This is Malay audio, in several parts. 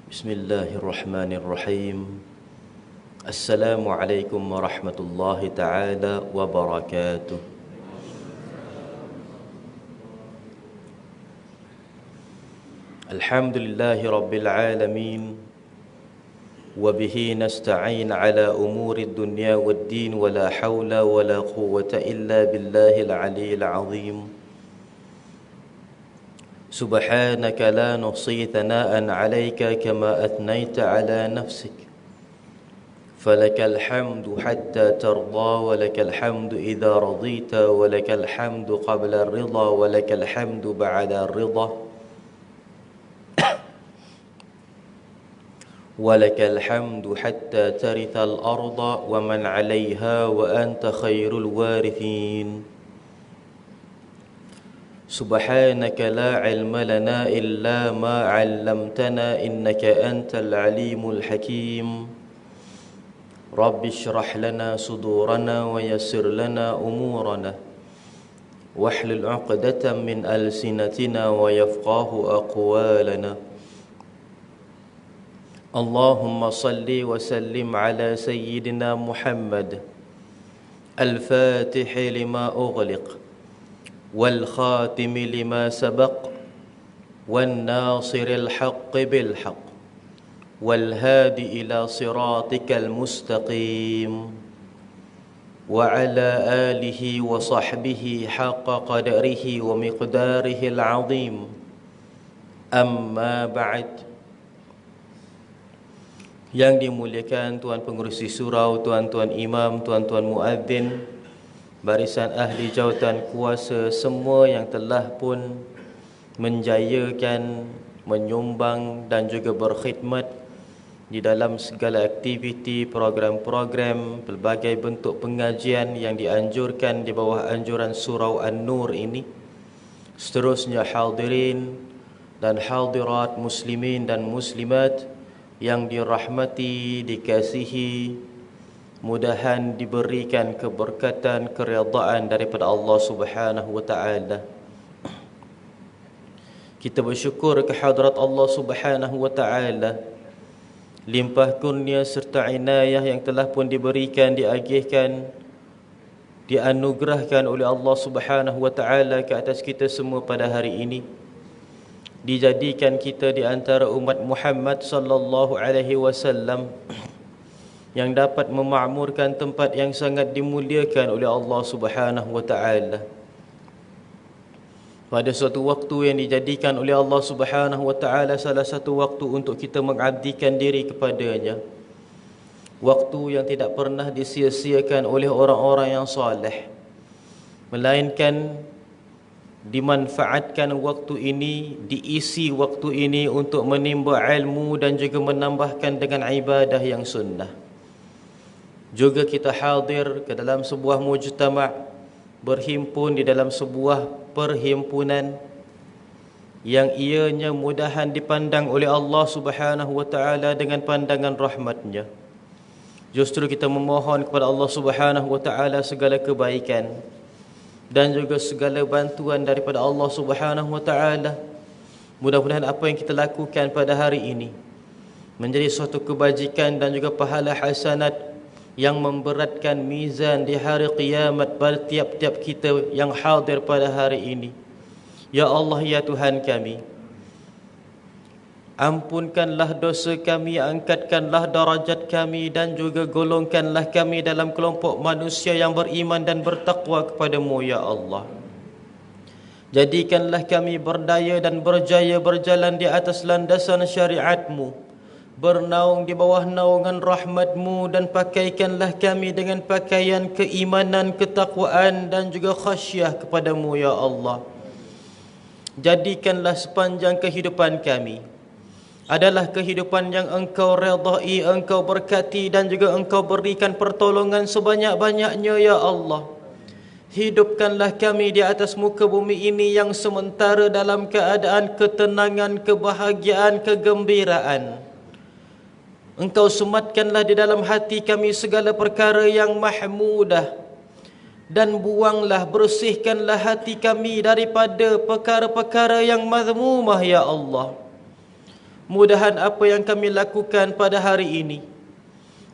Bismillahirrahmanirrahim. Assalamualaikum warahmatullahi taala wabarakatuh. Alhamdulillahi rabbil alamin. Wa bihi nasta'in ala umuri dunya waddin wa la hawla wa la quwwata illa billahil aliyyil azim. سبحانك لا نحصي ثناء عليك كما أثنيت على نفسك فلك الحمد حتى ترضى ولك الحمد إذا رضيت ولك الحمد قبل الرضا ولك الحمد بعد الرضا ولك الحمد حتى ترث الأرض ومن عليها وأنت خير الوارثين سبحانك لا علم لنا إلا ما علمتنا إنك أنت العليم الحكيم رب اشرح لنا صدورنا ويسر لنا أمورنا واحلل عقدة من ألسنتنا ويفقه أقوالنا اللهم صل وسلم على سيدنا محمد الفاتح لما أغلق والخاتم لما سبق والناصر الحق بالحق والهادي إلى صراطك المستقيم وعلى آله وصحبه حق قدره ومقداره العظيم أما بعد. Yang dimuliakan Tuan Pengerusi Surau, tuan-tuan imam, tuan-tuan muadzin, barisan ahli jawatan kuasa, semua yang telah pun menjayakan, menyumbang dan juga berkhidmat di dalam segala aktiviti, program-program, pelbagai bentuk pengajian yang dianjurkan di bawah anjuran Surau An-Nur ini. Seterusnya hadirin dan hadirat muslimin dan muslimat yang dirahmati, dikasihi, mudahan diberikan keberkatan, keridaan daripada Allah Subhanahu wa taala. Kita bersyukur kehadrat Allah Subhanahu wa taala, limpah kurnia serta inayah yang telah pun diberikan, diagihkan, dianugerahkan oleh Allah Subhanahu wa taala ke atas kita semua pada hari ini. Dijadikan kita di antara umat Muhammad sallallahu alaihi wasallam yang dapat memakmurkan tempat yang sangat dimuliakan oleh Allah Subhanahu wa taala. Pada suatu waktu yang dijadikan oleh Allah Subhanahu wa taala salah satu waktu untuk kita mengabdikan diri kepadanya. Waktu yang tidak pernah disia-siakan oleh orang-orang yang soleh, melainkan dimanfaatkan waktu ini, diisi waktu ini untuk menimba ilmu dan juga menambahkan dengan ibadah yang sunnah. Juga kita hadir ke dalam sebuah mujtama', berhimpun di dalam sebuah perhimpunan yang ianya mudahan dipandang oleh Allah Subhanahu wa taala dengan pandangan rahmatnya. Justru kita memohon kepada Allah Subhanahu wa taala segala kebaikan dan juga segala bantuan daripada Allah Subhanahu wa taala. Mudah-mudahan apa yang kita lakukan pada hari ini menjadi suatu kebajikan dan juga pahala hasanat yang memberatkan mizan di hari kiamat pada tiap-tiap kita yang hadir pada hari ini. Ya Allah, ya Tuhan kami, ampunkanlah dosa kami, angkatkanlah darajat kami dan juga golongkanlah kami dalam kelompok manusia yang beriman dan bertakwa kepadamu, ya Allah. Jadikanlah kami berdaya dan berjaya berjalan di atas landasan syariat-Mu, bernaung di bawah naungan rahmat-Mu, dan pakaikanlah kami dengan pakaian keimanan, ketakwaan dan juga khasyah kepadamu, ya Allah. Jadikanlah sepanjang kehidupan kami adalah kehidupan yang Engkau redai, Engkau berkati dan juga Engkau berikan pertolongan sebanyak-banyaknya, ya Allah. Hidupkanlah kami di atas muka bumi ini yang sementara dalam keadaan ketenangan, kebahagiaan, kegembiraan. Engkau sematkanlah di dalam hati kami segala perkara yang mahmudah, dan buanglah, bersihkanlah hati kami daripada perkara-perkara yang mazmumah, ya Allah. Mudahan apa yang kami lakukan pada hari ini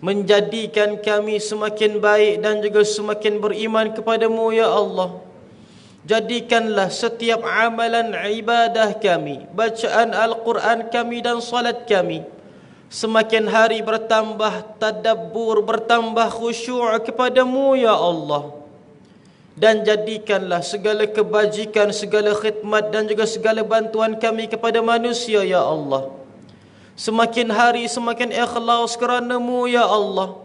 menjadikan kami semakin baik dan juga semakin beriman kepadamu ya Allah. Jadikanlah setiap amalan ibadah kami, bacaan Al-Quran kami dan salat kami semakin hari bertambah tadabbur, bertambah khusyuk kepadamu ya Allah. Dan jadikanlah segala kebajikan, segala khidmat dan juga segala bantuan kami kepada manusia ya Allah semakin hari semakin ikhlas kerana-Mu ya Allah,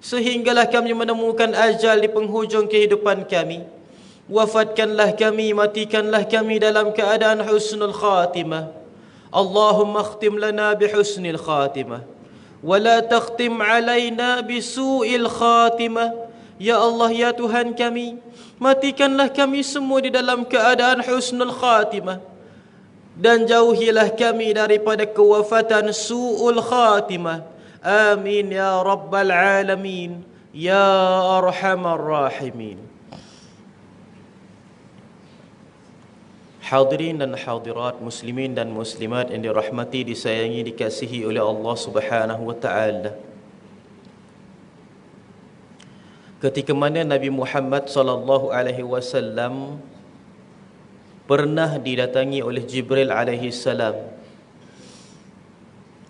sehinggalah kami menemukan ajal di penghujung kehidupan kami. Wafatkanlah kami, matikanlah kami dalam keadaan husnul khatimah. Allahumma khtim lana bihusnil khatimah wa la takhtim alaina bisu'il khatimah. Ya Allah, ya Tuhan kami, matikanlah kami semua di dalam keadaan husnul khatimah, dan jauhilah kami daripada kewafatan su'ul khatimah. Amin ya rabbal alamin ya arhamar rahimin. Hadirin dan hadirat, muslimin dan muslimat yang dirahmati, disayangi, dikasihi oleh Allah Subhanahu wa taala. Ketika mana Nabi Muhammad sallallahu alaihi wasallam pernah didatangi oleh Jibril alaihi salam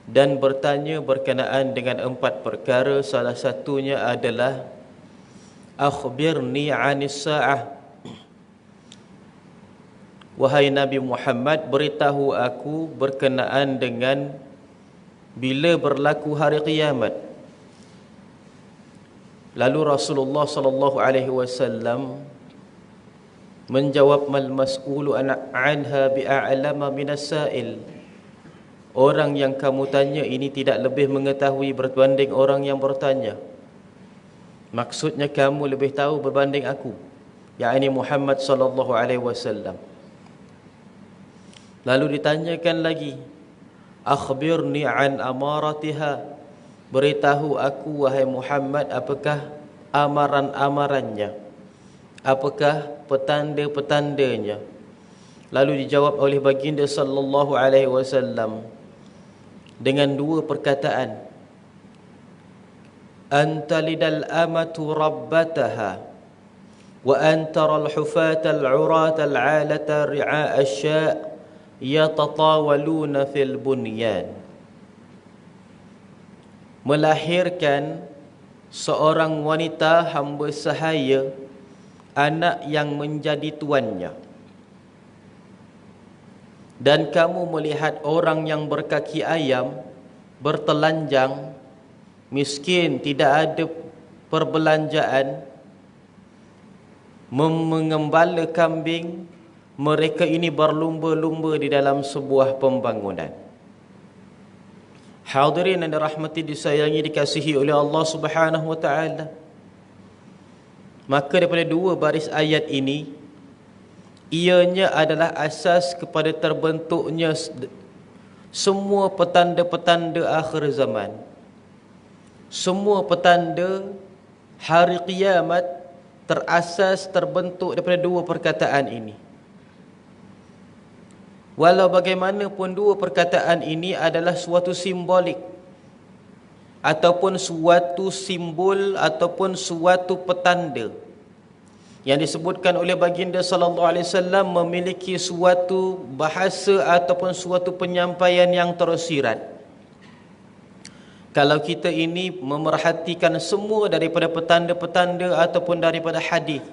dan bertanya berkenaan dengan 4 perkara. Salah satunya adalah akhbirni 'anis sa'ah. Wahai Nabi Muhammad, beritahu aku berkenaan dengan bila berlaku hari kiamat. Lalu Rasulullah sallallahu alaihi wasallam menjawab, mal mas'ulu anha bi'a'lama minas sa'il. Orang yang kamu tanya ini tidak lebih mengetahui berbanding orang yang bertanya. Maksudnya kamu lebih tahu berbanding aku, yakni Muhammad sallallahu alaihi wasallam. Lalu ditanyakan lagi, akhbirni an amaratiha. Beritahu aku wahai Muhammad, apakah amaran-amarannya, apakah petanda-petandanya. Lalu dijawab oleh baginda sallallahu alaihi wasallam dengan 2 perkataan, anta lidal amatu rabbataha wa antara al-hufata al-urata al-alata ri'a asya' yatatawaluna fil bunyan. Melahirkan seorang wanita hamba sahaya, anak yang menjadi tuannya. Dan kamu melihat orang yang berkaki ayam, bertelanjang, miskin, tidak ada perbelanjaan, mengembala kambing. Mereka ini berlumba-lumba di dalam sebuah pembangunan. Hadirin yang dirahmati, disayangi, dikasihi oleh Allah Subhanahu wa taala. Maka daripada 2 baris ayat ini, ianya adalah asas kepada terbentuknya semua petanda-petanda akhir zaman. Semua petanda hari kiamat terasas, terbentuk daripada 2 perkataan ini. Walau bagaimanapun 2 perkataan ini adalah suatu simbolik ataupun suatu simbol ataupun suatu petanda yang disebutkan oleh baginda sallallahu alaihi wasallam memiliki suatu bahasa ataupun suatu penyampaian yang tersirat. Kalau kita ini memerhatikan semua daripada petanda-petanda ataupun daripada hadis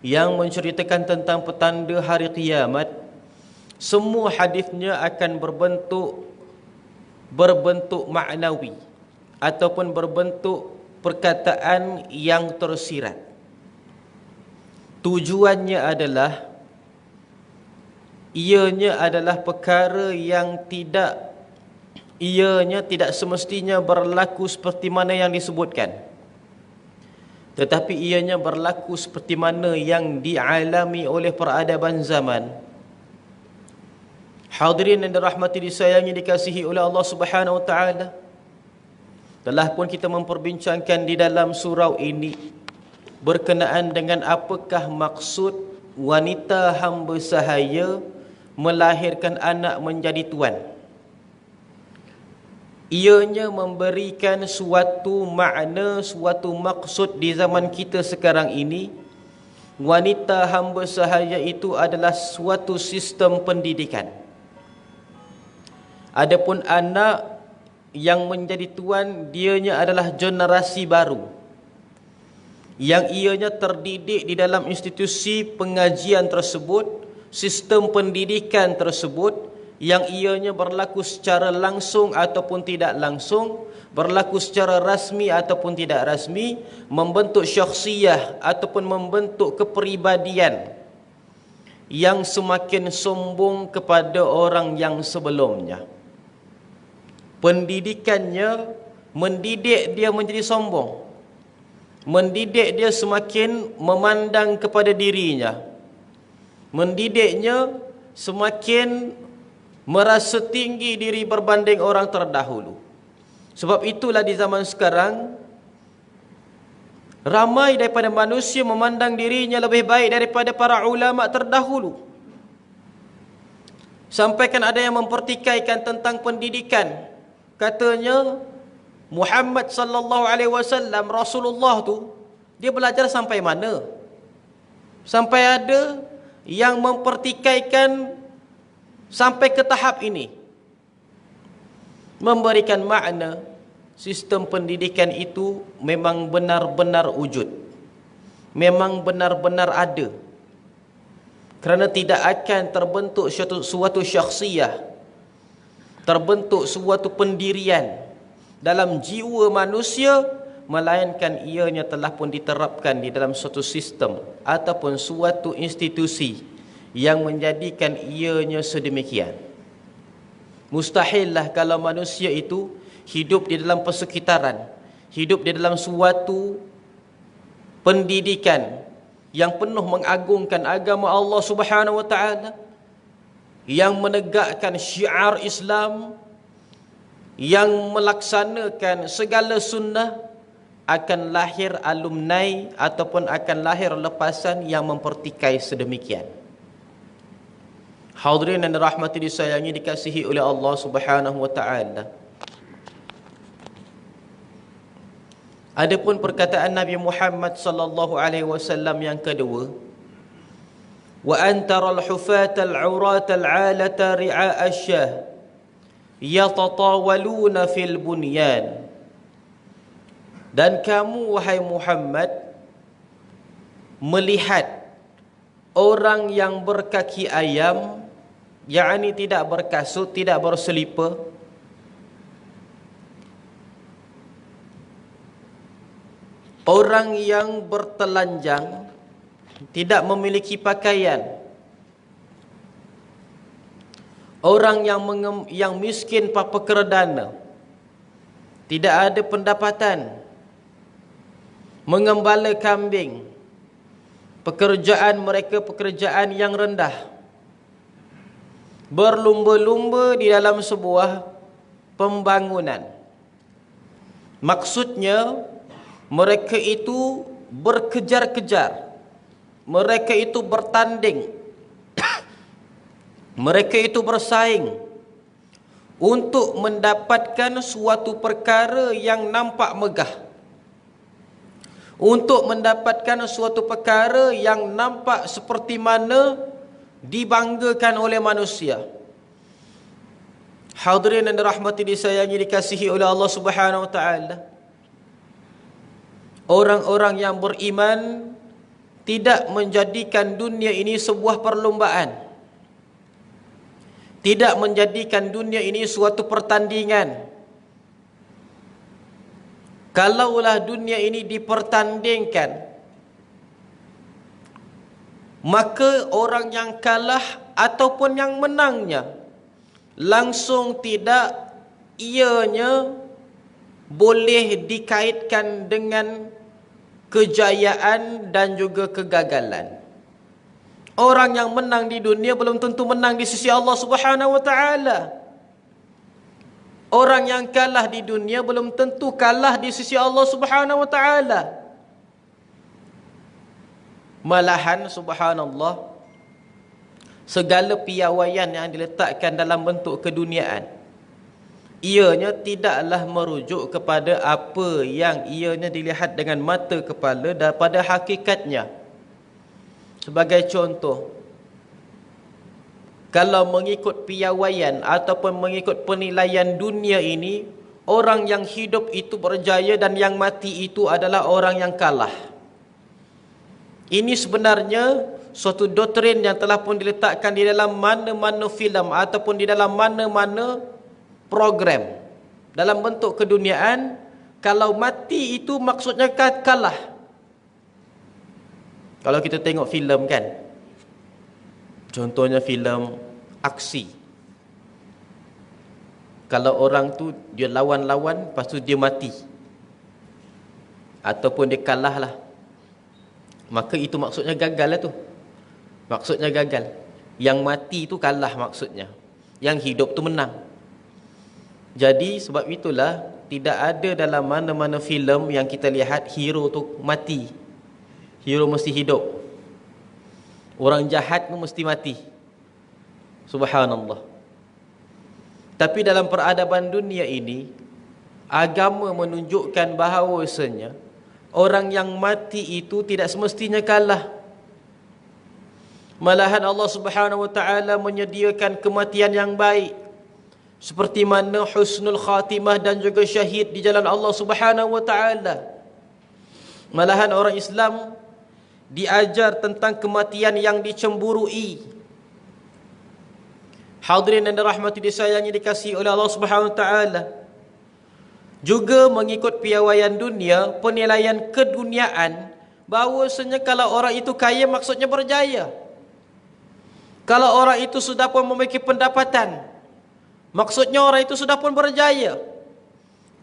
yang menceritakan tentang petanda hari kiamat, semua hadisnya akan berbentuk maknawi ataupun berbentuk perkataan yang tersirat. Tujuannya adalah ianya adalah perkara yang tidak semestinya berlaku seperti mana yang disebutkan, tetapi ianya berlaku seperti mana yang dialami oleh peradaban zaman. Hadirin yang dirahmati, disayangi, dikasihi oleh Allah Subhanahu wa taala, telah pun kita memperbincangkan di dalam surau ini berkenaan dengan apakah maksud wanita hamba sahaya melahirkan anak menjadi tuan. ianya memberikan suatu makna, suatu maksud di zaman kita sekarang ini. Wanita hamba sahaya itu adalah suatu sistem pendidikan. Adapun anak yang menjadi tuan, dianya adalah generasi baru yang ianya terdidik di dalam institusi pengajian tersebut, sistem pendidikan tersebut, yang ianya berlaku secara langsung ataupun tidak langsung, berlaku secara rasmi ataupun tidak rasmi, membentuk syakhsiyah ataupun membentuk kepribadian yang semakin sombong kepada orang yang sebelumnya. Pendidikannya mendidik dia menjadi sombong, mendidik dia semakin memandang kepada dirinya, mendidiknya semakin merasa tinggi diri berbanding orang terdahulu. Sebab itulah di zaman sekarang ramai daripada manusia memandang dirinya lebih baik daripada para ulama terdahulu. Sampaikan ada yang mempertikaikan tentang pendidikan. Katanya Muhammad sallallahu alaihi wasallam, Rasulullah tu, dia belajar sampai mana? Sampai ada yang mempertikaikan sampai ke tahap ini. Memberikan makna sistem pendidikan itu memang benar-benar wujud, memang benar-benar ada, kerana tidak akan terbentuk suatu syakhsiyah, terbentuk suatu pendirian dalam jiwa manusia, melainkan ianya telah pun diterapkan di dalam suatu sistem ataupun suatu institusi yang menjadikan ianya sedemikian. Mustahillah kalau manusia itu hidup di dalam persekitaran, hidup di dalam suatu pendidikan yang penuh mengagungkan agama Allah Subhanahu wa taala, yang menegakkan syiar Islam, yang melaksanakan segala sunnah, akan lahir alumni ataupun akan lahir lepasan yang mempertikai sedemikian. Hadirin dan rahmati disayangi dikasihi oleh Allah Subhanahu wa taala. Adapun perkataan Nabi Muhammad sallallahu alaihi wasallam yang kedua, wa antaral hufata al-urata al-alata ri'a asyah yatatawaluna fil bunyan. Dan kamu wahai Muhammad melihat orang yang berkaki ayam, yakni tidak berkasut, tidak berselipar, orang yang bertelanjang, tidak memiliki pakaian, orang yang miskin papakerdana, tidak ada pendapatan, mengembala kambing, pekerjaan mereka pekerjaan yang rendah, berlumba-lumba di dalam sebuah pembangunan. Maksudnya mereka itu berkejar-kejar, mereka itu bertanding, mereka itu bersaing untuk mendapatkan suatu perkara yang nampak megah, untuk mendapatkan suatu perkara yang nampak seperti mana dibanggakan oleh manusia. Hadirin dan rahmati disayangi dikasihi oleh Allah Subhanahu wa taala, orang-orang yang beriman tidak menjadikan dunia ini sebuah perlombaan, tidak menjadikan dunia ini suatu pertandingan. Kalaulah dunia ini dipertandingkan, maka orang yang kalah ataupun yang menangnya langsung tidak ianya boleh dikaitkan dengan kejayaan dan juga kegagalan. Orang yang menang di dunia belum tentu menang di sisi Allah Subhanahu wa taala. Orang yang kalah di dunia belum tentu kalah di sisi Allah Subhanahu wa taala. Malahan subhanallah, segala piawaian yang diletakkan dalam bentuk keduniaan, ianya tidaklah merujuk kepada apa yang ianya dilihat dengan mata kepala daripada hakikatnya. Sebagai contoh, kalau mengikut piawaian ataupun mengikut penilaian dunia ini, orang yang hidup itu berjaya dan yang mati itu adalah orang yang kalah. Ini sebenarnya suatu doktrin yang telah pun diletakkan di dalam mana-mana filem ataupun di dalam mana-mana program dalam bentuk keduniaan. Kalau mati itu maksudnya kalah. Kalau kita tengok filem kan, contohnya filem aksi, kalau orang tu dia lawan-lawan, lepas tu dia mati ataupun dia kalah lah, maka itu maksudnya gagal lah tu. Maksudnya gagal. Yang mati tu kalah maksudnya, yang hidup tu menang. Jadi sebab itulah tidak ada dalam mana-mana filem yang kita lihat hero tu mati. Hero mesti hidup. Orang jahat tu mesti mati. Subhanallah. Tapi dalam peradaban dunia ini, agama menunjukkan bahawasanya orang yang mati itu tidak semestinya kalah. Malahan Allah Subhanahu wa taala menyediakan kematian yang baik, seperti mana husnul khatimah dan juga syahid di jalan Allah Subhanahu wa taala. Malahan orang Islam diajar tentang kematian yang dicemburui. Hadirin yang dirahmati disayangi dikasihi oleh Allah Subhanahu wa taala. Juga mengikut piawaian dunia, penilaian keduniaan, bahawasanya kalau orang itu kaya maksudnya berjaya. Kalau orang itu sudah pun memiliki pendapatan, maksudnya orang itu sudah pun berjaya.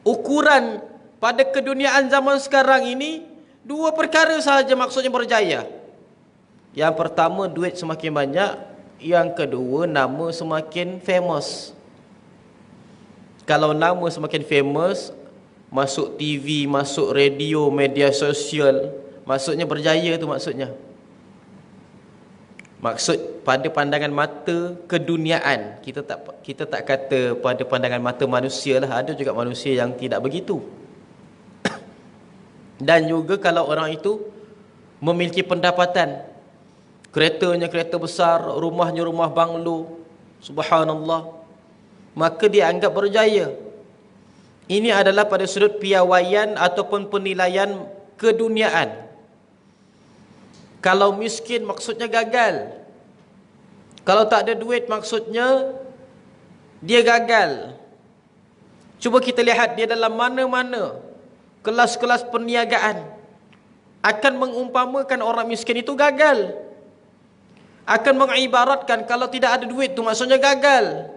Ukuran pada keduniaan zaman sekarang ini, dua perkara sahaja maksudnya berjaya. Yang pertama, duit semakin banyak. Yang kedua, nama semakin famous. Kalau nama semakin famous, masuk TV, masuk radio, media sosial, maksudnya berjaya tu maksudnya. Maksud pada pandangan mata keduniaan, kita tak kata pada pandangan mata manusia lah. Ada juga manusia yang tidak begitu. Dan juga kalau orang itu memiliki pendapatan, keretanya kereta besar, rumahnya rumah banglo, subhanallah, maka dia anggap berjaya. Ini adalah pada sudut piawaian ataupun penilaian keduniaan. Kalau miskin maksudnya gagal. Kalau tak ada duit maksudnya dia gagal. Cuba kita lihat dia dalam mana-mana kelas-kelas perniagaan akan mengumpamakan orang miskin itu gagal. Akan mengibaratkan kalau tidak ada duit itu maksudnya gagal.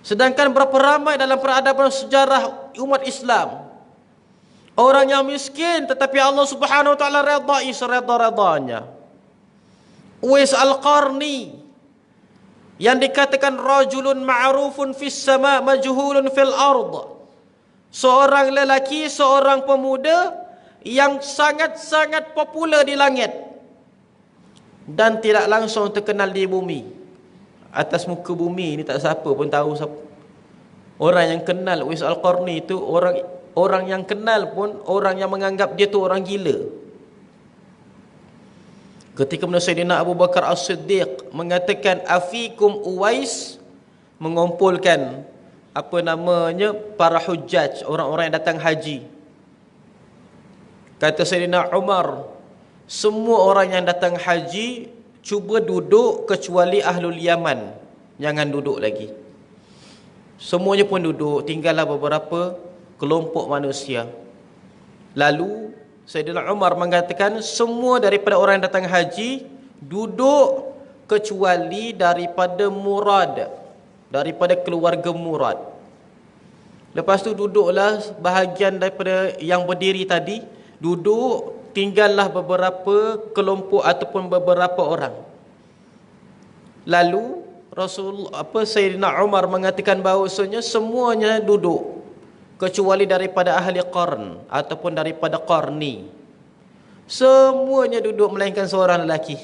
Sedangkan berapa ramai dalam peradaban sejarah umat Islam orang yang miskin tetapi Allah Subhanahu wa taala redai sereda-redanya. Uwais Al-Qarni yang dikatakan rajulun ma'rufun fis sama' majhulun fil ard. Seorang lelaki, seorang pemuda yang sangat-sangat popular di langit dan tidak langsung terkenal di bumi. Atas muka bumi ini tak siapa pun tahu siapa. Orang yang kenal Uwais Al-Qarni itu, orang yang kenal pun orang yang menganggap dia tu orang gila. Ketika Sayyidina Abu Bakar As-Siddiq mengatakan afikum Uwais, mengumpulkan para hujjaj, orang-orang yang datang haji. Kata Sayyidina Umar, semua orang yang datang haji cuba duduk kecuali Ahlul Yaman, jangan duduk lagi. Semuanya pun duduk, tinggallah beberapa kelompok manusia. Lalu Sayyidina Umar mengatakan semua daripada orang yang datang haji duduk kecuali daripada Murad, daripada keluarga Murad. Lepas tu duduklah bahagian daripada yang berdiri tadi, duduk, tinggallah beberapa kelompok ataupun beberapa orang. Lalu Sayyidina Umar mengatakan bahawasanya semuanya duduk kecuali daripada ahli Qarn ataupun daripada Qarni. Semuanya duduk melainkan seorang lelaki.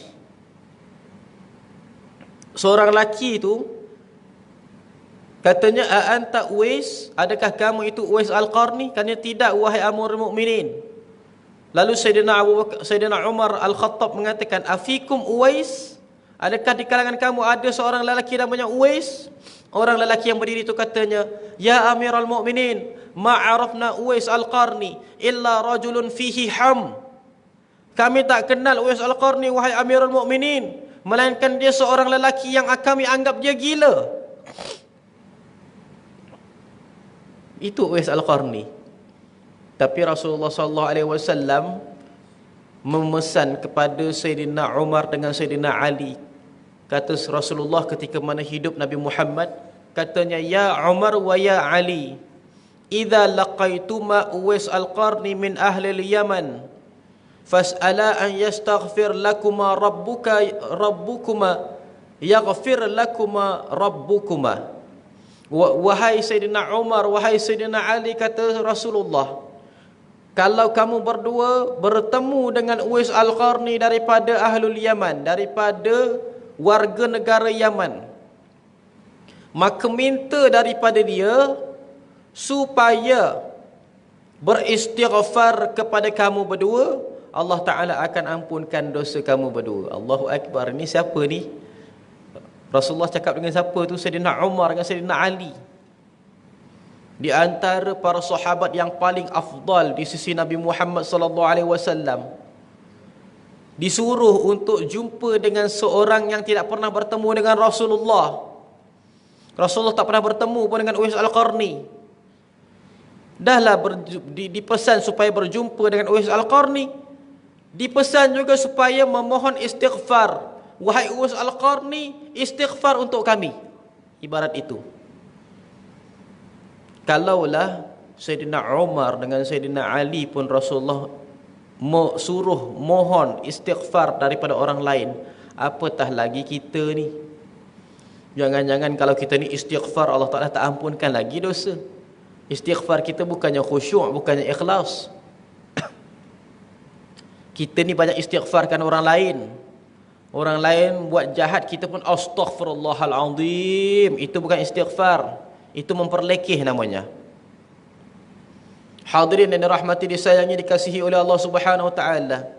Seorang lelaki itu Katanya, a'anta Uwais, adakah kamu itu Uwais Al-Qarni? Katanya, tidak wahai Amirul Mukminin. Lalu Sayyidina Umar Al-Khattab mengatakan, afikum Uwais? Adakah di kalangan kamu ada seorang lelaki namanya Uwais? Orang lelaki yang berdiri itu katanya, ya Amirul Mukminin, ma'arafna Uwais Al-Qarni illa rajulun fihi ham. Kami tak kenal Uwais Al-Qarni wahai Amirul Mukminin, melainkan dia seorang lelaki yang kami anggap dia gila. Itu Uwais Al-Qarni. Tapi Rasulullah sallallahu alaihi wasallam memesan kepada Sayyidina Umar dengan Sayyidina Ali. Kata Rasulullah ketika mana hidup Nabi Muhammad, katanya, ya Umar wa ya Ali, idza laqaituma Uwais Al-Qarni min ahli al-Yaman fas'ala an yastaghfir lakuma rabbukuma yaghfir lakuma rabbukuma. Wahai Sayyidina Umar, wahai Sayyidina Ali, kata Rasulullah, kalau kamu berdua bertemu dengan Uwais Al-Qarni daripada Ahlul Yaman, daripada warga negara Yaman, maka minta daripada dia supaya beristighfar kepada kamu berdua, Allah Ta'ala akan ampunkan dosa kamu berdua. Allahu Akbar. Ini siapa ni? Rasulullah cakap dengan siapa tu? Sayyidina Umar dengan Sayyidina Ali. Di antara para sahabat yang paling afdal di sisi Nabi Muhammad sallallahu alaihi wasallam, disuruh untuk jumpa dengan seorang yang tidak pernah bertemu dengan Rasulullah. Rasulullah tak pernah bertemu pun dengan Uwais Al-Qarni. Dahlah dipesan supaya berjumpa dengan Uwais Al-Qarni. Dipesan juga supaya memohon istighfar. Wahai Uwais Al-Qarni, istighfar untuk kami. Ibarat itu. Kalaulah Sayyidina Umar dengan Sayyidina Ali pun Rasulullah suruh mohon istighfar daripada orang lain, apatah lagi kita ni. Jangan-jangan kalau kita ni istighfar, Allah Ta'ala tak ampunkan lagi dosa. Istighfar kita bukannya khusyuk, bukannya ikhlas. Kita ni banyak istighfarkan orang lain. Orang lain buat jahat, kita pun astaghfirullahalazim. Itu bukan istighfar, itu memperlekeh namanya. Hadirin yang dirahmati, disayangi, dikasihi oleh Allah Subhanahu wa taala.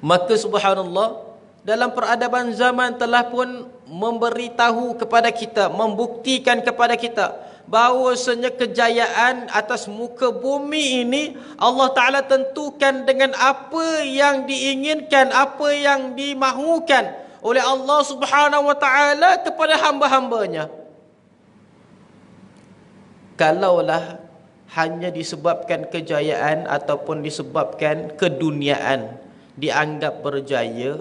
Maka subhanallah, dalam peradaban zaman telah pun memberitahu kepada kita, membuktikan kepada kita bahawasanya kejayaan atas muka bumi ini Allah Ta'ala tentukan dengan apa yang diinginkan, apa yang dimahukan oleh Allah Subhanahu wa taala kepada hamba-hambanya. Kalaulah hanya disebabkan kejayaan ataupun disebabkan keduniaan dianggap berjaya,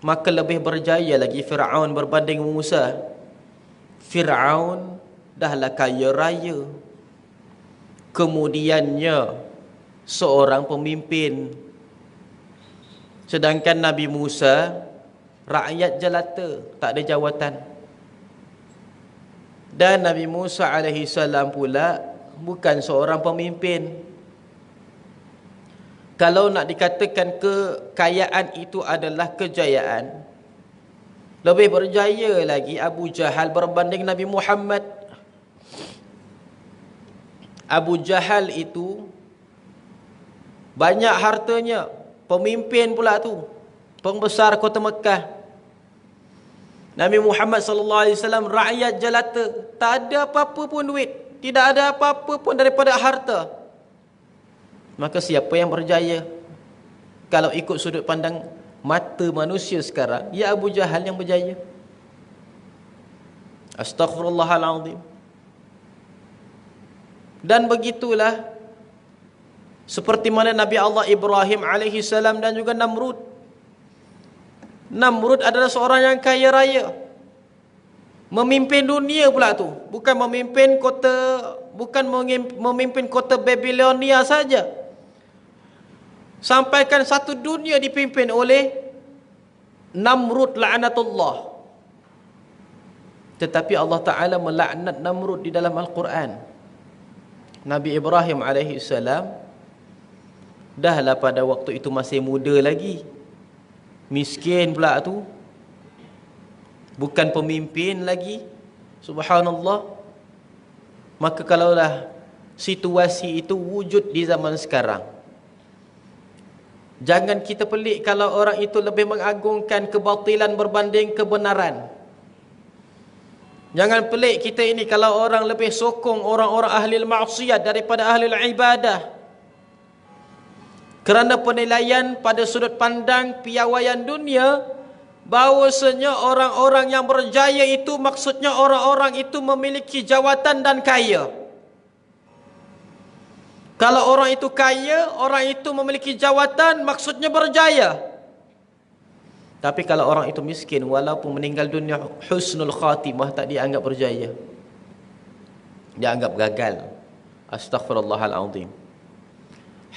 maka lebih berjaya lagi Fir'aun berbanding Musa. Fir'aun dahlah kaya raya, kemudiannya seorang pemimpin, sedangkan Nabi Musa rakyat jelata, tak ada jawatan. Dan Nabi Musa alaihi salam pula bukan seorang pemimpin. Kalau nak dikatakan kekayaan itu adalah kejayaan, lebih berjaya lagi Abu Jahal berbanding Nabi Muhammad. Abu Jahal itu banyak hartanya, pemimpin pula tu, pembesar kota Mekah. Nabi Muhammad sallallahu alaihi wasallam rakyat jelata, tak ada apa-apa pun duit, tidak ada apa-apa pun daripada harta. Maka siapa yang berjaya? Kalau ikut sudut pandang mata manusia sekarang, ya Abu Jahal yang berjaya. Astaghfirullahalazim. Dan begitulah seperti mana Nabi Allah Ibrahim alaihi salam dan juga Namrud. Namrud adalah seorang yang kaya raya, memimpin dunia pula tu, bukan memimpin kota Babilonia saja. Sampaikan satu dunia dipimpin oleh Namrud la'natullah. Tetapi Allah Ta'ala melaknat Namrud di dalam Al-Quran. Nabi Ibrahim alaihi salam dahlah pada waktu itu masih muda lagi, miskin pula tu, bukan pemimpin lagi. Subhanallah. Maka kalaulah situasi itu wujud di zaman sekarang, jangan kita pelik kalau orang itu lebih mengagungkan kebatilan berbanding kebenaran. Jangan pelik kita ini kalau orang lebih sokong orang-orang ahli maksiat daripada ahli ibadah. Kerana penilaian pada sudut pandang piawaian dunia, bahawasanya orang-orang yang berjaya itu maksudnya orang-orang itu memiliki jawatan dan kaya. Kalau orang itu kaya, orang itu memiliki jawatan, maksudnya berjaya. Tapi kalau orang itu miskin, walaupun meninggal dunia husnul khatimah, tak dianggap berjaya, dianggap gagal. Astaghfirullahalazim.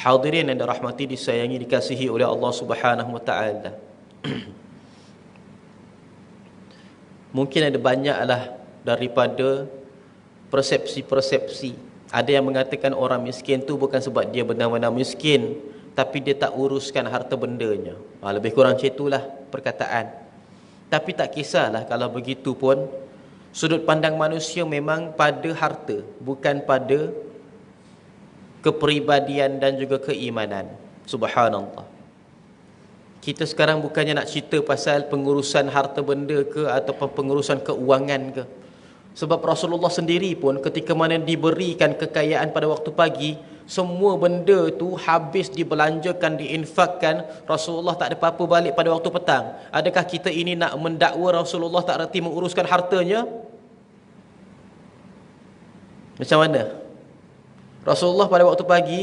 Hadirin yang dirahmati, disayangi, dikasihi oleh Allah Subhanahu wa taala. Mungkin ada banyaklah daripada persepsi-persepsi. Ada yang mengatakan orang miskin tu bukan sebab dia benar-benar miskin, tapi dia tak uruskan harta bendanya. Lebih kurang macam itulah perkataan. Tapi tak kisahlah kalau begitu pun, sudut pandang manusia memang pada harta, bukan pada kepribadian dan juga keimanan. Subhanallah. Kita sekarang bukannya nak cerita pasal pengurusan harta benda ke ataupun pengurusan keuangan ke. Sebab Rasulullah sendiri pun ketika mana diberikan kekayaan pada waktu pagi, semua benda tu habis dibelanjakan, diinfakkan. Rasulullah tak ada apa-apa balik pada waktu petang. Adakah kita ini nak mendakwa Rasulullah tak reti menguruskan hartanya? Macam mana? Rasulullah pada waktu pagi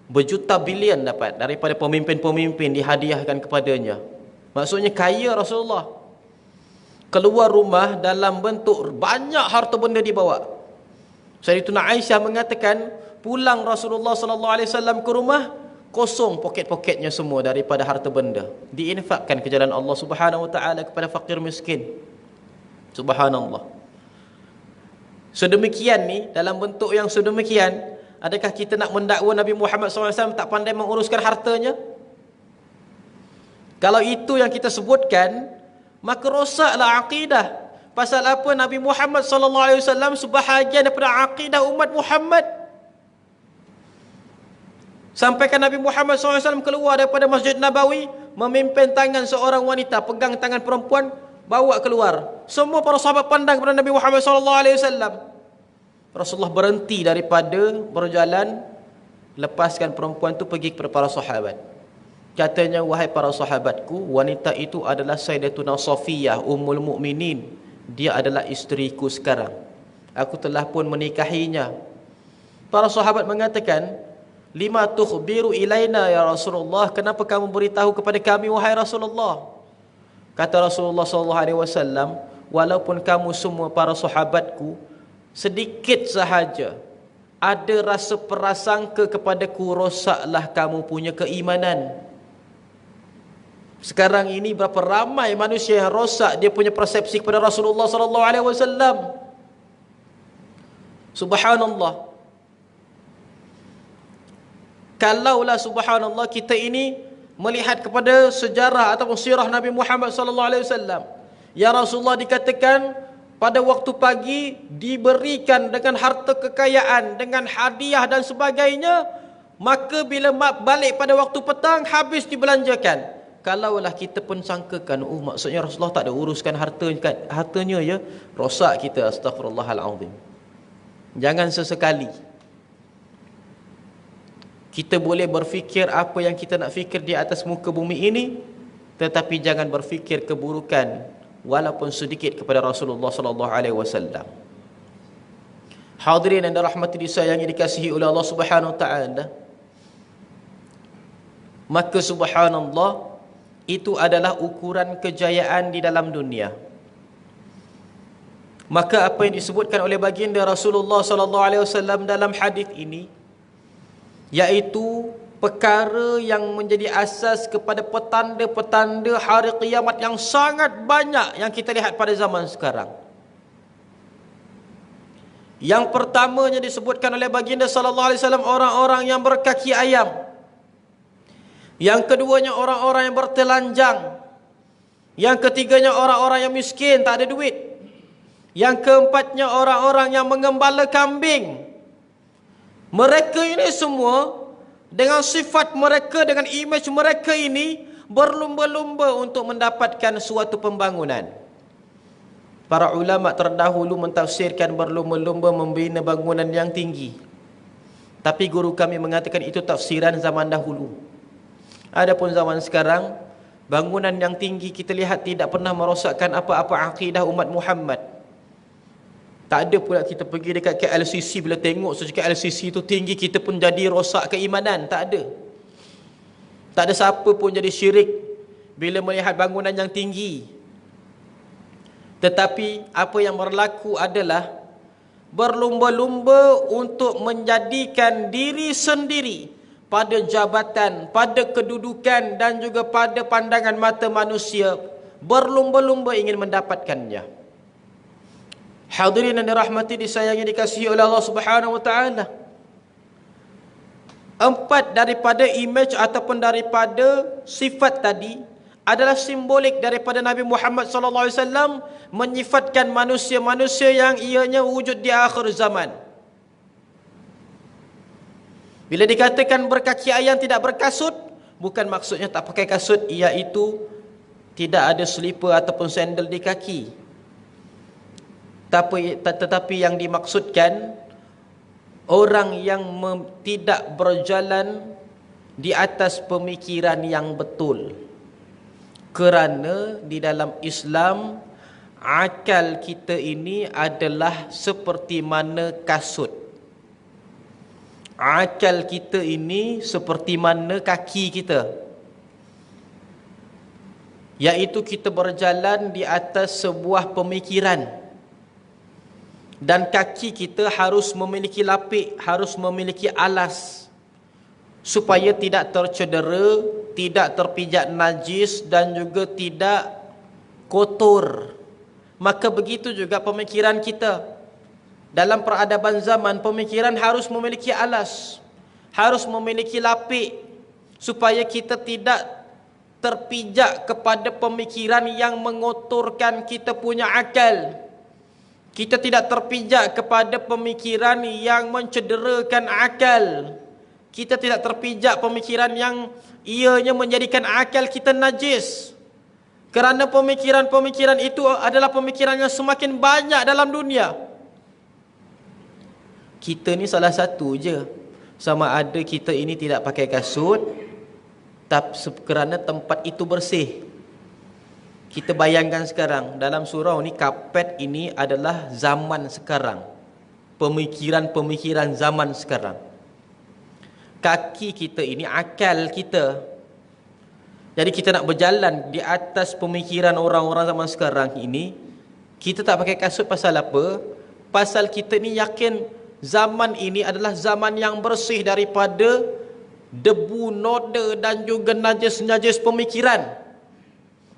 berjuta bilion dapat daripada pemimpin-pemimpin, dihadiahkan kepadanya. Maksudnya kaya Rasulullah. Keluar rumah dalam bentuk banyak harta benda dibawa. Sayyidatuna Aisyah mengatakan, pulang Rasulullah sallallahu alaihi wasallam ke rumah, kosong poket-poketnya semua daripada harta benda, diinfakkan ke jalan Allah Subhanahu wa taala kepada fakir miskin. Subhanallah. Sedemikian ni, dalam bentuk yang sedemikian, adakah kita nak mendakwa Nabi Muhammad SAW tak pandai menguruskan hartanya? Kalau itu yang kita sebutkan, maka rosaklah akidah. Pasal apa? Nabi Muhammad SAW sebahagian daripada akidah umat Muhammad. Sampaikan Nabi Muhammad SAW keluar daripada Masjid Nabawi, memimpin tangan seorang wanita, pegang tangan perempuan, bawa keluar. Semua para sahabat pandang kepada Nabi Muhammad SAW. Rasulullah berhenti daripada berjalan, lepaskan perempuan itu pergi kepada para sahabat. Katanya, wahai para sahabatku, wanita itu adalah Sayyidatuna Safiyah Ummul Mukminin. Dia adalah isteriku sekarang. Aku telah pun menikahinya. Para sahabat mengatakan, lima tukhbiru ilaina ya Rasulullah, kenapa kamu beritahu kepada kami wahai Rasulullah? Kata Rasulullah SAW, walaupun kamu semua para sahabatku, sedikit sahaja ada rasa prasangka kepadaku, rosaklah kamu punya keimanan. Sekarang ini berapa ramai manusia yang rosak dia punya persepsi kepada Rasulullah SAW. Subhanallah. Kalaulah subhanallah kita ini melihat kepada sejarah ataupun sirah Nabi Muhammad SAW, ya Rasulullah dikatakan pada waktu pagi diberikan dengan harta kekayaan, dengan hadiah dan sebagainya, maka bila balik pada waktu petang habis dibelanjakan. Kalaulah kita pun sangkakan, maksudnya Rasulullah tak ada uruskan hartanya ya, rosak kita. Astaghfirullahalazim. Jangan sesekali kita boleh berfikir apa yang kita nak fikir di atas muka bumi ini, tetapi jangan berfikir keburukan walaupun sedikit kepada Rasulullah sallallahu alaihi wasallam. Hadirin yang dirahmati, disayangi, dikasihi oleh Allah Subhanahu wa taala. Maka subhanallah, itu adalah ukuran kejayaan di dalam dunia. Maka apa yang disebutkan oleh baginda Rasulullah sallallahu alaihi wasallam dalam hadis ini, yaitu perkara yang menjadi asas kepada petanda-petanda hari kiamat yang sangat banyak yang kita lihat pada zaman sekarang. Yang pertamanya disebutkan oleh baginda sallallahu alaihi wasallam, orang-orang yang berkaki ayam. Yang keduanya orang-orang yang bertelanjang. Yang ketiganya orang-orang yang miskin, tak ada duit. Yang keempatnya orang-orang yang mengembala kambing. Mereka ini semua dengan sifat mereka, dengan imej mereka ini berlumba-lumba untuk mendapatkan suatu pembangunan. Para ulama terdahulu mentafsirkan berlumba-lumba membina bangunan yang tinggi. Tapi guru kami mengatakan itu tafsiran zaman dahulu. Adapun zaman sekarang, bangunan yang tinggi kita lihat tidak pernah merosakkan apa-apa akidah umat Muhammad. Tak ada pula kita pergi dekat KLCC, bila tengok saja KLCC itu tinggi, kita pun jadi rosak keimanan. Tak ada. Tak ada siapa pun jadi syirik bila melihat bangunan yang tinggi. Tetapi apa yang berlaku adalah berlumba-lumba untuk menjadikan diri sendiri pada jabatan, pada kedudukan dan juga pada pandangan mata manusia, berlumba-lumba ingin mendapatkannya. Hadirin yang dirahmati, disayangi, dikasihi oleh Allah Subhanahu wa taala. 4 daripada image ataupun daripada sifat tadi adalah simbolik daripada Nabi Muhammad sallallahu alaihi wasallam menyifatkan manusia-manusia yang ianya wujud di akhir zaman. Bila dikatakan berkaki ayam tidak berkasut, bukan maksudnya tak pakai kasut, iaitu tidak ada slipper ataupun sandal di kaki. Tetapi yang dimaksudkan orang yang tidak berjalan di atas pemikiran yang betul. Kerana di dalam Islam, akal kita ini adalah seperti mana kasut. Akal kita ini seperti mana kaki kita, iaitu kita berjalan di atas sebuah pemikiran. Dan kaki kita harus memiliki lapik, harus memiliki alas, supaya tidak tercedera, tidak terpijak najis dan juga tidak kotor. Maka begitu juga pemikiran kita. Dalam peradaban zaman, pemikiran harus memiliki alas, harus memiliki lapik, supaya kita tidak terpijak kepada pemikiran yang mengotorkan kita punya akal. Kita tidak terpijak kepada pemikiran yang mencederakan akal. Kita tidak terpijak pemikiran yang ianya menjadikan akal kita najis. Kerana pemikiran-pemikiran itu adalah pemikiran yang semakin banyak dalam dunia. Kita ni salah satu je. Sama ada kita ini tidak pakai kasut, tapi kerana tempat itu bersih. Kita bayangkan sekarang, dalam surau ni, kapet ini adalah zaman sekarang. Pemikiran-pemikiran zaman sekarang. Kaki kita ini akal kita. Jadi kita nak berjalan di atas pemikiran orang-orang zaman sekarang ini, kita tak pakai kasut pasal apa? Pasal kita ni yakin zaman ini adalah zaman yang bersih daripada debu, noda dan juga najis-najis pemikiran.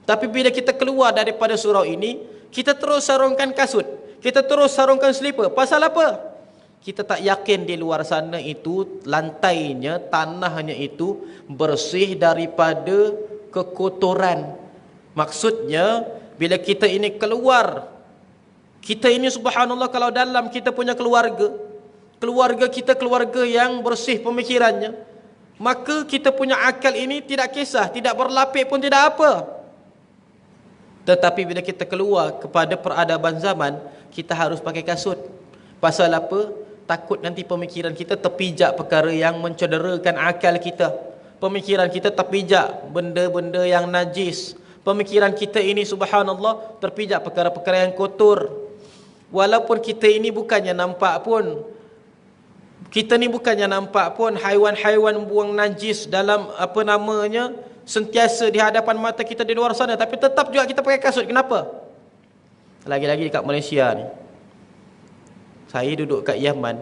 Tapi bila kita keluar daripada surau ini, kita terus sarungkan kasut, kita terus sarungkan slipper. Pasal apa? Kita tak yakin di luar sana itu lantainya, tanahnya itu bersih daripada kekotoran. Maksudnya bila kita ini keluar, kita ini subhanallah, kalau dalam kita punya keluarga kita keluarga yang bersih pemikirannya, maka kita punya akal ini tidak kisah, tidak berlapik pun tidak apa. Tetapi bila kita keluar kepada peradaban zaman, kita harus pakai kasut. Pasal apa? Takut nanti pemikiran kita terpijak perkara yang mencederakan akal kita. Pemikiran kita terpijak benda-benda yang najis. Pemikiran kita ini subhanallah terpijak perkara-perkara yang kotor. Walaupun kita ini bukannya nampak pun, haiwan-haiwan buang najis dalam sentiasa di hadapan mata kita di luar sana, tapi tetap juga kita pakai kasut. Kenapa? Lagi-lagi dekat Malaysia ni, saya duduk kat Yaman,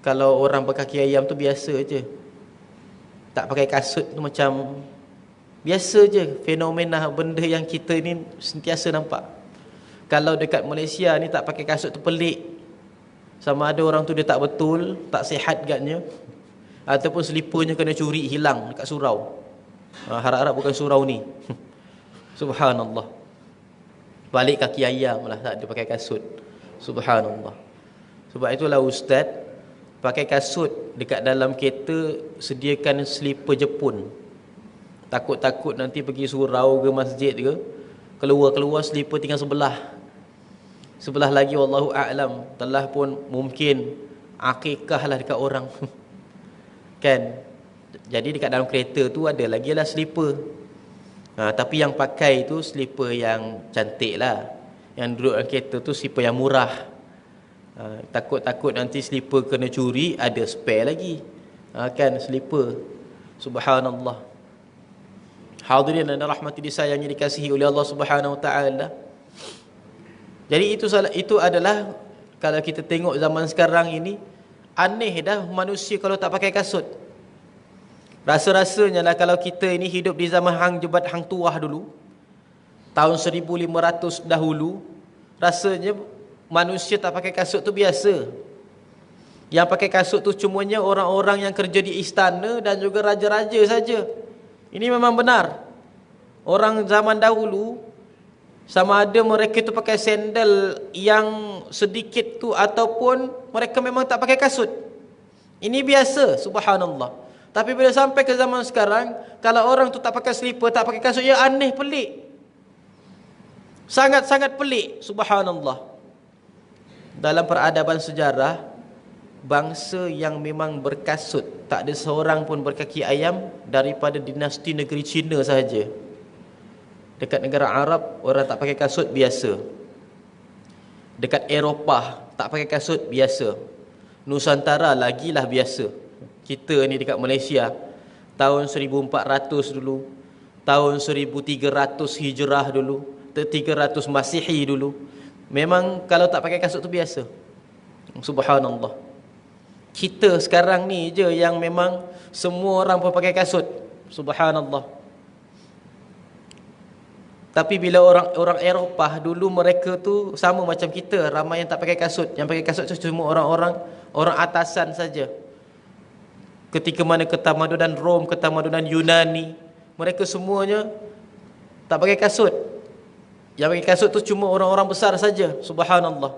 kalau orang berkaki ayam tu biasa je, tak pakai kasut tu macam biasa je. Fenomena benda yang kita ni sentiasa nampak. Kalau dekat Malaysia ni tak pakai kasut tu pelik. Sama ada orang tu dia tak betul, tak sihat agaknya, ataupun selipernya kena curi hilang dekat surau. Harap-harap bukan surau ni. Subhanallah. Balik kaki ayam lah, tak ada pakai kasut. Subhanallah. Sebab itulah ustaz pakai kasut dekat dalam kereta, sediakan slipper Jepun. Takut-takut nanti pergi surau ke masjid ke, keluar-keluar slipper tinggal sebelah lagi, wallahu a'lam, telah pun mungkin akikah lah dekat orang. Kan? Jadi dekat dalam kereta tu ada lagi lah slipper. Tapi yang pakai tu slipper yang cantik lah. Yang duduk dalam kereta tu slipper yang murah. Takut-takut nanti slipper kena curi, ada spare lagi. Kan slipper. Subhanallah. Hadirin dan rahmati disayangi dikasihi oleh Allah Subhanahu wa taala. Jadi itu adalah, kalau kita tengok zaman sekarang ini, aneh dah manusia kalau tak pakai kasut. Rasa-rasanya lah kalau kita ini hidup di zaman hang jebat hang tuah dulu, tahun 1500 dahulu, rasanya manusia tak pakai kasut tu biasa. Yang pakai kasut tu cumanya orang-orang yang kerja di istana dan juga raja-raja saja. Ini memang benar. Orang zaman dahulu, sama ada mereka tu pakai sandal yang sedikit tu ataupun mereka memang tak pakai kasut. Ini biasa, subhanallah. Tapi bila sampai ke zaman sekarang, kalau orang tu tak pakai slipper, tak pakai kasut, ya aneh, pelik. Sangat-sangat pelik, subhanallah. Dalam peradaban sejarah, bangsa yang memang berkasut, tak ada seorang pun berkaki ayam daripada dinasti negeri Cina sahaja. Dekat negara Arab, orang tak pakai kasut biasa. Dekat Eropah, tak pakai kasut biasa. Nusantara lagilah biasa. Kita ni dekat Malaysia, tahun 1400 dulu, tahun 1300 Hijrah dulu, 300 Masihi dulu, memang kalau tak pakai kasut tu biasa. Subhanallah. Kita sekarang ni je yang memang semua orang pun pakai kasut. Subhanallah. Tapi bila orang Eropah dulu, mereka tu sama macam kita, ramai yang tak pakai kasut. Yang pakai kasut tu cuma orang atasan saja. Ketika mana ketamadunan Rom, ketamadunan Yunani, mereka semuanya tak pakai kasut. Yang pakai kasut tu cuma orang-orang besar saja. Subhanallah.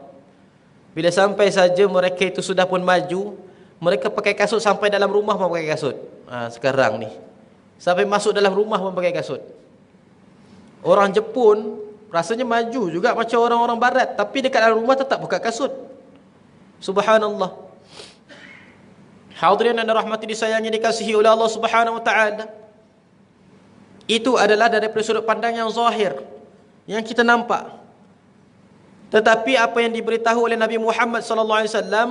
Bila sampai saja mereka itu sudah pun maju, mereka pakai kasut sampai dalam rumah pun pakai kasut. Sekarang ni sampai masuk dalam rumah pun pakai kasut. Orang Jepun rasanya maju juga macam orang-orang barat, tapi dekat dalam rumah tetap buka kasut. Subhanallah. Hadirin dan rahmati disayangi dikasihi oleh Allah Subhanahu wa taala. Itu adalah daripada sudut pandang yang zahir, yang kita nampak. Tetapi apa yang diberitahu oleh Nabi Muhammad sallallahu alaihi wasallam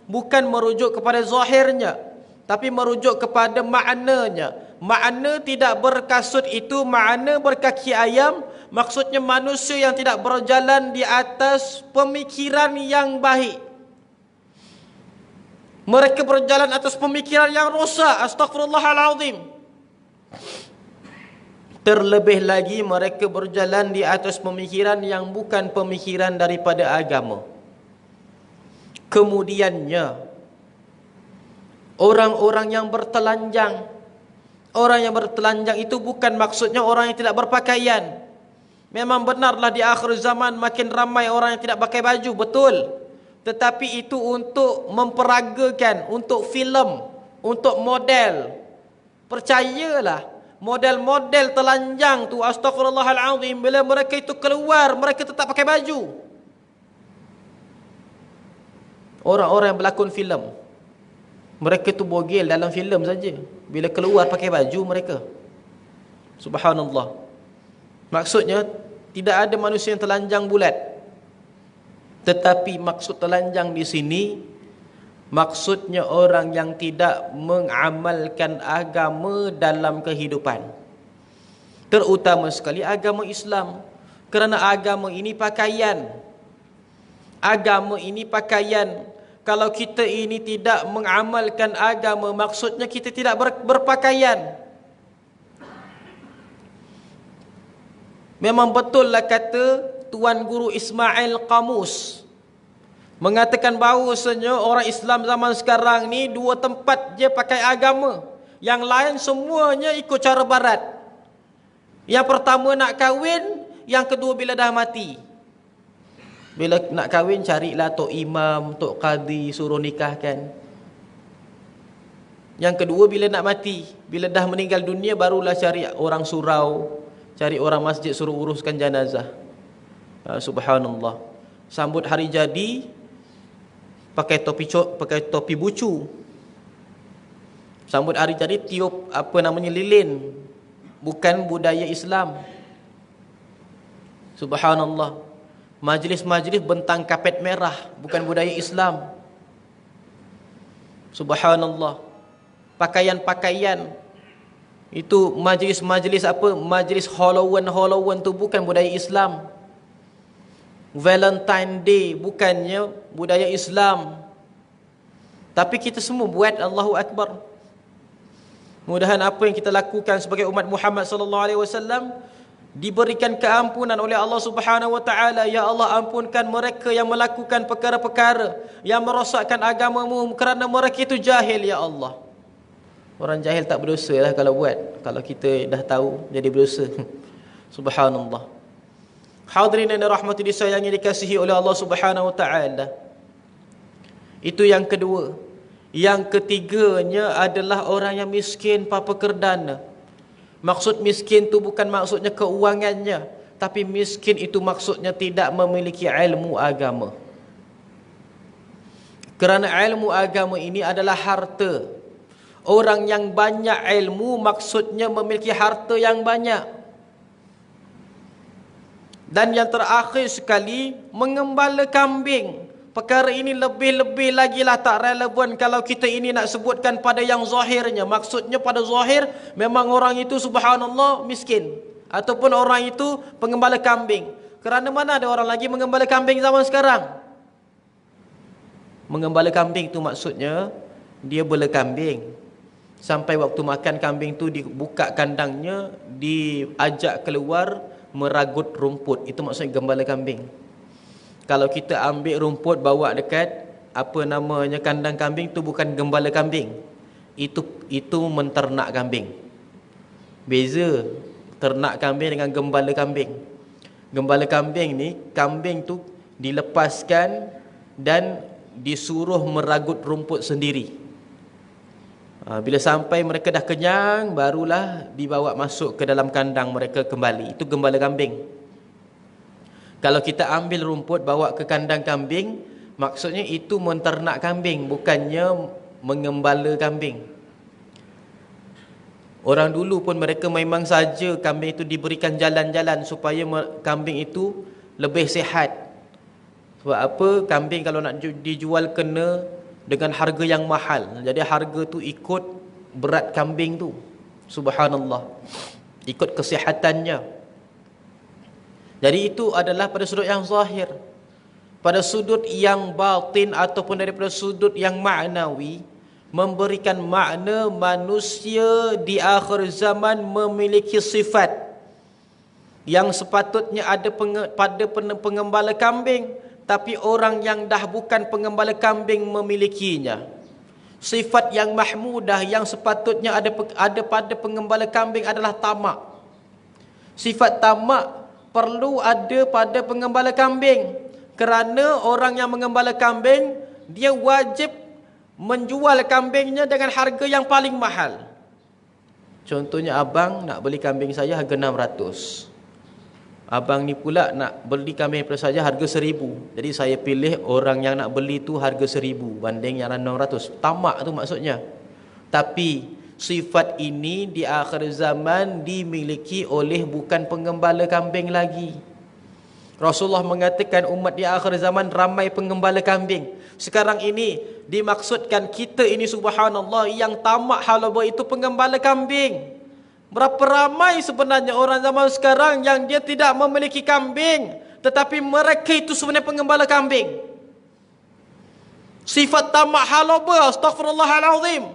bukan merujuk kepada zahirnya, tapi merujuk kepada maknanya. Makna tidak berkasut itu makna berkaki ayam, maksudnya manusia yang tidak berjalan di atas pemikiran yang baik. Mereka berjalan atas pemikiran yang rosak. Astaghfirullahalazim. Terlebih lagi mereka berjalan di atas pemikiran yang bukan pemikiran daripada agama. Kemudiannya, orang-orang yang bertelanjang. Orang yang bertelanjang itu bukan maksudnya orang yang tidak berpakaian. Memang benarlah di akhir zaman makin ramai orang yang tidak pakai baju, betul. Tetapi itu untuk memperagakan, untuk filem, untuk model. Percayalah, model-model telanjang tu, astaghfirullahalazim, bila mereka itu keluar, mereka tetap pakai baju. Orang-orang yang berlakon filem, mereka tu bogel dalam filem saja. Bila keluar pakai baju mereka. Subhanallah. Maksudnya tidak ada manusia yang telanjang bulat. Tetapi maksud telanjang di sini, maksudnya orang yang tidak mengamalkan agama dalam kehidupan. Terutama sekali agama Islam. Kerana agama ini pakaian. Agama ini pakaian. Kalau kita ini tidak mengamalkan agama, maksudnya kita tidak berpakaian. Memang betullah kata Tuan Guru Ismail Qamus, mengatakan bahawasanya orang Islam zaman sekarang ni dua tempat je pakai agama, yang lain semuanya ikut cara barat. Yang pertama nak kahwin, yang kedua bila dah mati. Bila nak kahwin carilah tok imam, tok qadi suruh nikahkan. Yang kedua bila nak mati, bila dah meninggal dunia barulah cari orang surau, cari orang masjid suruh uruskan jenazah. Subhanallah. Sambut hari jadi pakai topi bucu. Sambut hari jadi tiup lilin. Bukan budaya Islam. Subhanallah. Majlis-majlis bentang kapet merah, bukan budaya Islam. Subhanallah. Pakaian-pakaian itu majlis-majlis majlis Halloween tu bukan budaya Islam. Valentine Day bukannya budaya Islam. Tapi kita semua buat. Allahu Akbar. Mudahan apa yang kita lakukan sebagai umat Muhammad sallallahu alaihi wasallam diberikan keampunan oleh Allah Subhanahu wa taala. Ya Allah, ampunkan mereka yang melakukan perkara-perkara yang merosakkan agamamu kerana mereka itu jahil, ya Allah. Orang jahil tak berdosa lah kalau buat. Kalau kita dah tahu jadi berdosa. Subhanallah. Hadirin yang dirahmati, disayangi, dikasihi oleh Allah Subhanahu wa taala. Itu yang kedua. Yang ketiganya adalah orang yang miskin papa kerdana. Maksud miskin tu bukan maksudnya keuangannya, tapi miskin itu maksudnya tidak memiliki ilmu agama. Kerana ilmu agama ini adalah harta. Orang yang banyak ilmu maksudnya memiliki harta yang banyak. Dan yang terakhir sekali, mengembala kambing. Perkara ini lebih-lebih lagi lah tak relevan kalau kita ini nak sebutkan pada yang zahirnya. Maksudnya pada zahir memang orang itu subhanallah miskin, ataupun orang itu pengembala kambing. Kerana mana ada orang lagi mengembala kambing zaman sekarang? Mengembala kambing itu maksudnya dia bela kambing. Sampai waktu makan kambing tu dibuka kandangnya, diajak keluar meragut rumput. Itu maksudnya gembala kambing. Kalau kita ambil rumput bawa dekat kandang kambing, tu bukan gembala kambing. Itu menternak kambing. Beza ternak kambing dengan gembala kambing. Gembala kambing ni, kambing tu dilepaskan dan disuruh meragut rumput sendiri. Bila sampai mereka dah kenyang, barulah dibawa masuk ke dalam kandang mereka kembali. Itu gembala kambing. Kalau kita ambil rumput bawa ke kandang kambing, maksudnya itu menternak kambing, bukannya mengembala kambing. Orang dulu pun mereka memang saja kambing itu diberikan jalan-jalan supaya kambing itu lebih sihat. Sebab apa? Kambing kalau nak dijual kena dengan harga yang mahal. Jadi harga tu ikut berat kambing tu. Subhanallah. Ikut kesihatannya. Jadi itu adalah pada sudut yang zahir. Pada sudut yang batin ataupun daripada sudut yang maknawi, memberikan makna manusia di akhir zaman memiliki sifat yang sepatutnya ada pada pengembala kambing, tapi orang yang dah bukan pengembala kambing memilikinya. Sifat yang mahmudah yang sepatutnya ada pada pengembala kambing adalah tamak. Sifat tamak perlu ada pada pengembala kambing. Kerana orang yang mengembala kambing, dia wajib menjual kambingnya dengan harga yang paling mahal. Contohnya abang nak beli kambing saya harga 600. Abang ni pula nak beli kambing daripada saya harga 1000. Jadi saya pilih orang yang nak beli tu harga 1000 banding yang 600. Tamak tu maksudnya. Tapi sifat ini di akhir zaman dimiliki oleh bukan pengembala kambing lagi. Rasulullah mengatakan umat di akhir zaman ramai pengembala kambing. Sekarang ini dimaksudkan kita ini subhanallah yang tamak halaba itu pengembala kambing. Berapa ramai sebenarnya orang zaman sekarang yang dia tidak memiliki kambing, tetapi mereka itu sebenarnya pengembala kambing. Sifat tamak halaba, astaghfirullahalazim.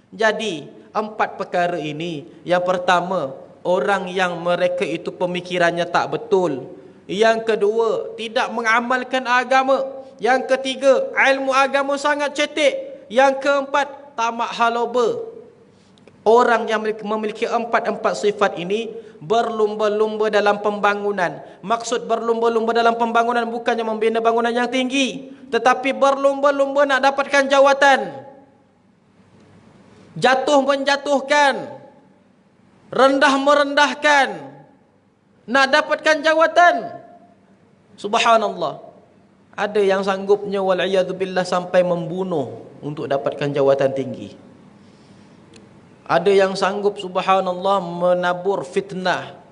Jadi 4 perkara ini. Yang pertama, orang yang mereka itu pemikirannya tak betul. Yang kedua, tidak mengamalkan agama. Yang ketiga, ilmu agama sangat cetek. Yang keempat, tamak halaba. Orang yang memiliki empat sifat ini berlumba-lumba dalam pembangunan. Maksud berlumba-lumba dalam pembangunan bukannya membina bangunan yang tinggi, tetapi berlumba-lumba nak dapatkan jawatan. Jatuh menjatuhkan, rendah merendahkan, nak dapatkan jawatan. Subhanallah. Ada yang sanggupnya wal'iyadzubillah sampai membunuh untuk dapatkan jawatan tinggi. Ada yang sanggup subhanallah menabur fitnah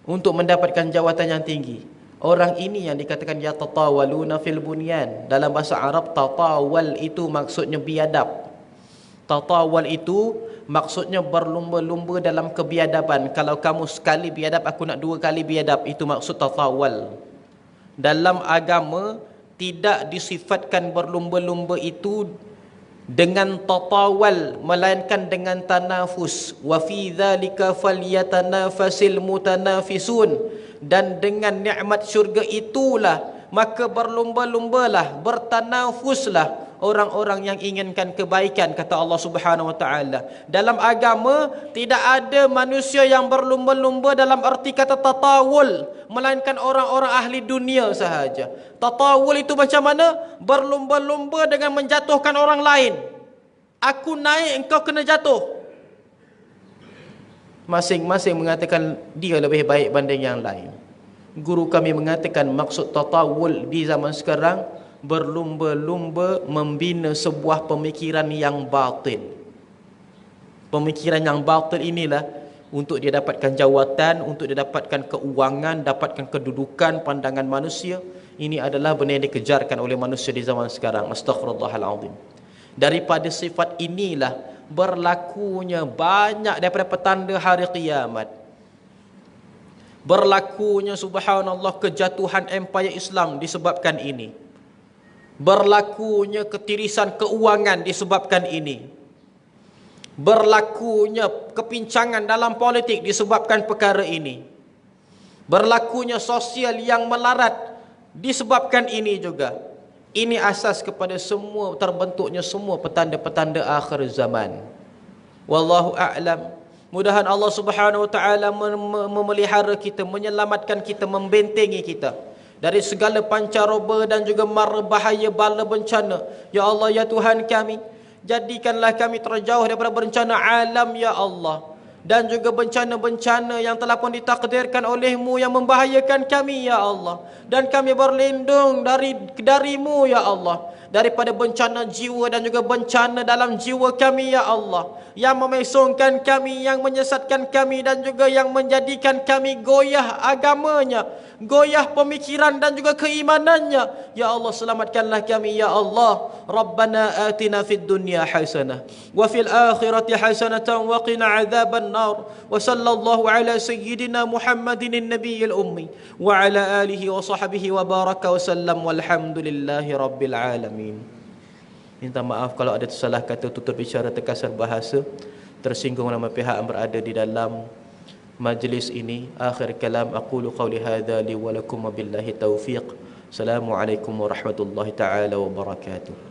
untuk mendapatkan jawatan yang tinggi. Orang ini yang dikatakan yatatawaluna fil bunyan. Dalam bahasa Arab, tatawal itu maksudnya biadab. Tatawal itu maksudnya berlumba-lumba dalam kebiadaban. Kalau kamu sekali biadab, aku nak 2 kali biadab. Itu maksud tatawal. Dalam agama tidak disifatkan berlumba-lumba itu dengan tatawal, melainkan dengan tanafus. Wa fi dzalika falyatanafasil mutanafisun. Dan dengan nikmat syurga itulah maka berlumba-lumbalah, bertanafuslah orang-orang yang inginkan kebaikan, kata Allah Subhanahu wa taala. Dalam agama tidak ada manusia yang berlumba-lumba dalam arti kata tatawul, melainkan orang-orang ahli dunia sahaja. Tatawul itu macam mana? Berlumba-lumba dengan menjatuhkan orang lain. Aku naik, engkau kena jatuh. Masing-masing mengatakan dia lebih baik banding yang lain. Guru kami mengatakan maksud tatawul di zaman sekarang berlumba-lumba membina sebuah pemikiran yang batil. Pemikiran yang batil inilah untuk dia dapatkan jawatan, untuk dia dapatkan keuangan, dapatkan kedudukan, pandangan manusia. Ini adalah benda yang dikejarkan oleh manusia di zaman sekarang. Astaghfirullahalazim. Daripada sifat inilah berlakunya banyak daripada petanda hari kiamat. Berlakunya subhanallah kejatuhan empayar Islam disebabkan ini. Berlakunya ketirisan keuangan disebabkan ini. Berlakunya kepincangan dalam politik disebabkan perkara ini. Berlakunya sosial yang melarat disebabkan ini juga. Ini asas kepada semua terbentuknya semua petanda-petanda akhir zaman. Wallahu a'lam. Mudahan Allah Subhanahu wa taala memelihara kita, menyelamatkan kita, membentengi kita dari segala pancaroba dan juga mara bahaya bala bencana. Ya Allah, ya Tuhan kami, jadikanlah kami terjauh daripada bencana alam ya Allah, dan juga bencana-bencana yang telah pun ditakdirkan oleh-Mu yang membahayakan kami ya Allah. Dan kami berlindung darimu ya Allah, daripada bencana jiwa dan juga bencana dalam jiwa kami ya Allah, yang memesongkan kami, yang menyesatkan kami, dan juga yang menjadikan kami goyah agamanya, goyah pemikiran dan juga keimanannya. Ya Allah, selamatkanlah kami ya Allah. Rabbana atina fid dunya hasanah wa fil akhirati hasanatan wa qina adzaban nar. Wa sallallahu ala sayyidina Muhammadin nabiyil ummi wa ala alihi wa sahbihi wa baraka wa sallam walhamdulillahi rabbil alamin. Minta maaf kalau ada salah kata, tutur bicara, terkasar bahasa, tersinggung nama pihak yang berada di dalam majlis ini. Akhir kalam aqulu qawli hadza li wa lakum wa billahi taufiq. Assalamualaikum warahmatullahi taala wabarakatuh.